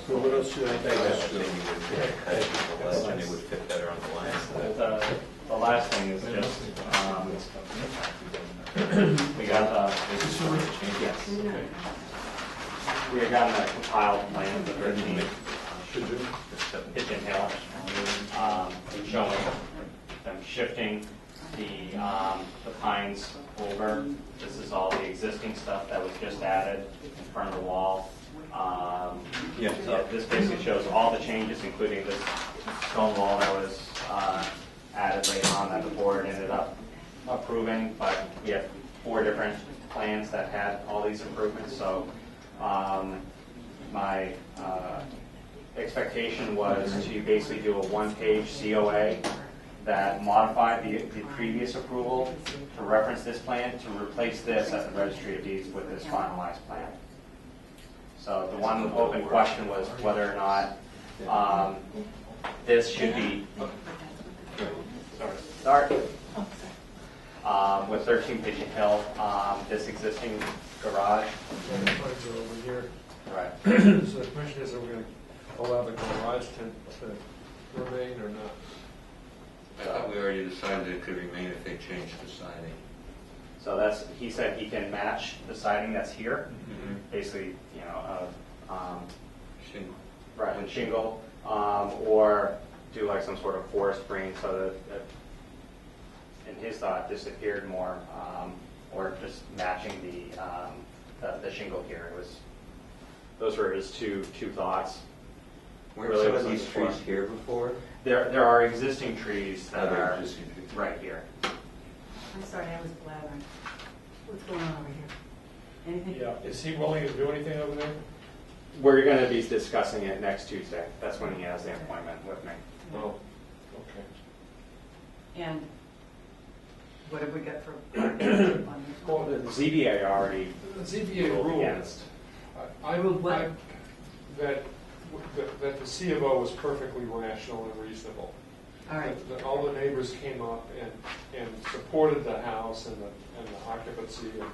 So what else should I I was thinking you would cut it to the ledge and it would fit better on the line. The last thing is just, we got yes. We had gotten a compiled plan for 13 Pigeon Hill, showing them shifting the pines over. This is all the existing stuff that was just added in front of the wall. So this basically shows all the changes, including this stone wall that was added later on that the board ended up approving. But we have 4 different plans that had all these improvements. So my expectation was to basically do a 1-page COA that modified the previous approval to reference this plan to replace this at the Registry of Deeds with this finalized plan. So the one open question was whether or not this should be start with 13 Pigeon Hill, this existing garage. over here? Right. So the question is, are we going to allow the garage to remain or not? I thought we already decided it could remain if they changed the siding. So that's, he said he can match the siding that's here, basically, Shingle. right, and shingle, or do like some sort of forest green so that in his thought disappeared more, or just matching the shingle here. It was, those were his two thoughts. Weren't Really some of wasn't these before. trees here before? There are existing trees that Other are existing trees. right here. I'm sorry, I was blabbering. What's going on over here? Anything? Yeah. Is he willing to do anything over there? We're going to be discussing it next Tuesday. That's when he has the appointment with me. Oh, okay. And what have we got for on this Well, one? The ZBA already the ZBA ruled ruled against. that the C of O was perfectly rational and reasonable. All right. That all the neighbors came up and supported the house and the occupancy. And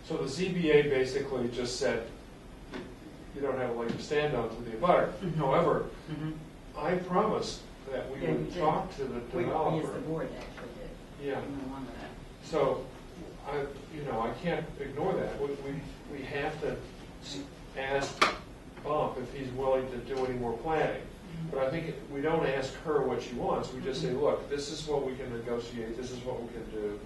so the ZBA basically just said, you don't have a leg to stand on to the abutter. However, I promised that we Yeah, you would did. talk to the We, developer. as the board actually did. Yeah. We went along with that. So, I can't ignore that. We have to ask Bump if he's willing to do any more planning. But I think we don't ask her what she wants. We just say, look, this is what we can negotiate. This is what we can do,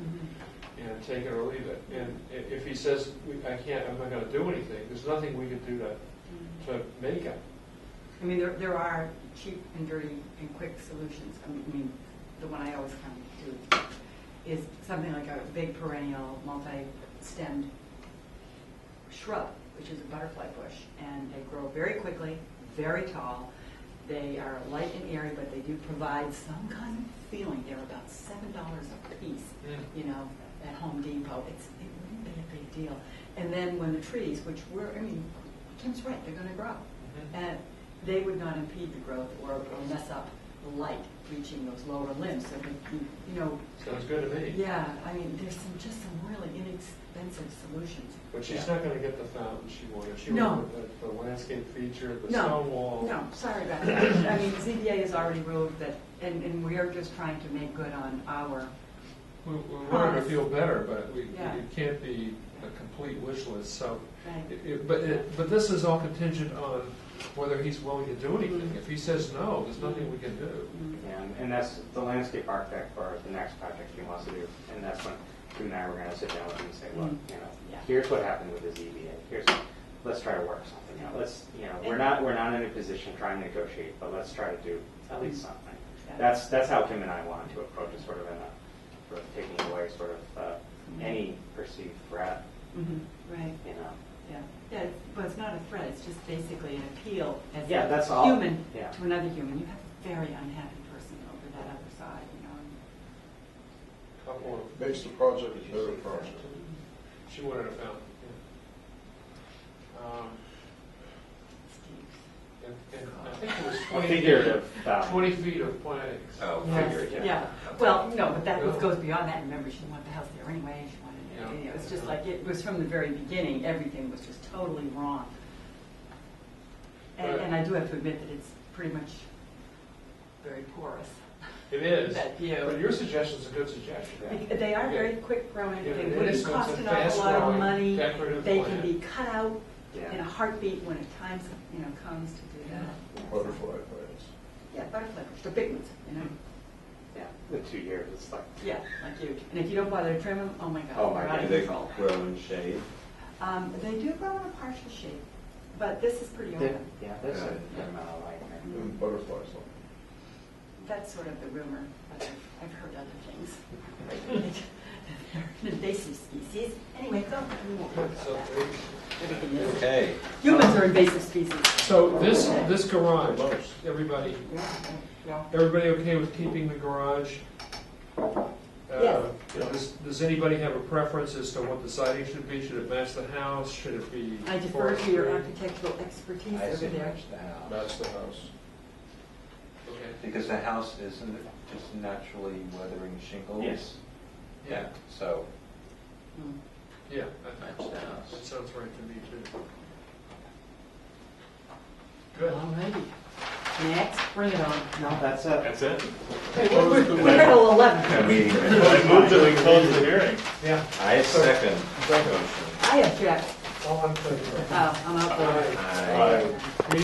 and take it or leave it. And if he says, I'm not going to do anything, there's nothing we can do to make it. I mean, there are cheap and dirty and quick solutions. I mean, the one I always come to is something like a big perennial multi-stemmed shrub, which is a butterfly bush, and they grow very quickly, very tall. They are light and airy, but they do provide some kind of feeling. They're about $7 a piece, at Home Depot. It wouldn't be a big deal. And then when the trees, which Kim's right, they're going to grow. And they would not impede the growth or mess up the light reaching those lower limbs. So that, Sounds good to me. yeah, I mean, there's just some really inexpensive solutions. But she's not going to get the fountain she wanted. She No. wanted the landscape feature, the No. stone wall. No, sorry about that. I mean, ZBA has already ruled that, and we are just trying to make good on our, We want her to feel better, but Yeah. it can't be a complete wish list. So, right. but this is all contingent on whether he's willing to do anything. If he says no, there's nothing we can do. Yeah, and that's the landscape architect for the next project he wants to do. And that's when Drew and I were going to sit down with him and say, look, here's what happened with the ZBA. Let's try to work something out. We're not in a position trying to negotiate, but let's try to do at least something. That's how Kim and I wanted to approach it, sort of taking away sort of any perceived threat. Right. Yeah. Yeah, but it's not a threat. It's just basically an appeal as that's a all. human Yeah. to another human. You have a very unhappy person over that other side, Couple of, Makes the project a better project. she wanted a fountain. And I think it was 20 feet of plantings. Oh, Yes, figured, yeah. Well, no, but that goes beyond that. Remember, she didn't want the house there anyway. She wanted, it's just like it was from the very beginning. Everything was just totally wrong. And I I do have to admit that it's pretty much very porous. It is, That view. but your suggestion's a good suggestion. They are very quick growing, Yeah, they it wouldn't is, so it's cost a an awful lot of fast-growing, money. decorative They can plant. be cut out Yeah. in a heartbeat when a time, comes to do that. Butterfly plants. Yeah, butterfly bush, the big ones, Yeah, the 2 years, it's like, Yeah, like huge. And if you don't bother to trim them, oh my God, Oh my they're out God, of They control. grow in shade. They do grow in a partial shape, but this is pretty yeah, open. there's a Yeah. good amount of light there. And butterflies. That's sort of the rumor, but I've heard other things. They're an invasive species. Anyway, go. We won't talk So, about that. Everything is. Okay. Humans are invasive species. so this garage, Most. everybody, Yeah. everybody okay with keeping the garage? Yes. Does anybody have a preference as to what the siding should be? Should it match the house? Should it be? I defer to your forestry? architectural expertise I over see there. match the house. That's the house. Okay. Because the house isn't it just naturally weathering shingles? Yes. Yeah, so Hmm. Yeah, match the house. that sounds right to me too. Good. Alrighty. Next, bring it on. No, that's it. That's it. We're at 11. I mean, I moved that we close the hearing. Yeah. I second motion. I object. All in favor? Oh, I'm out for it. Aye. Aye.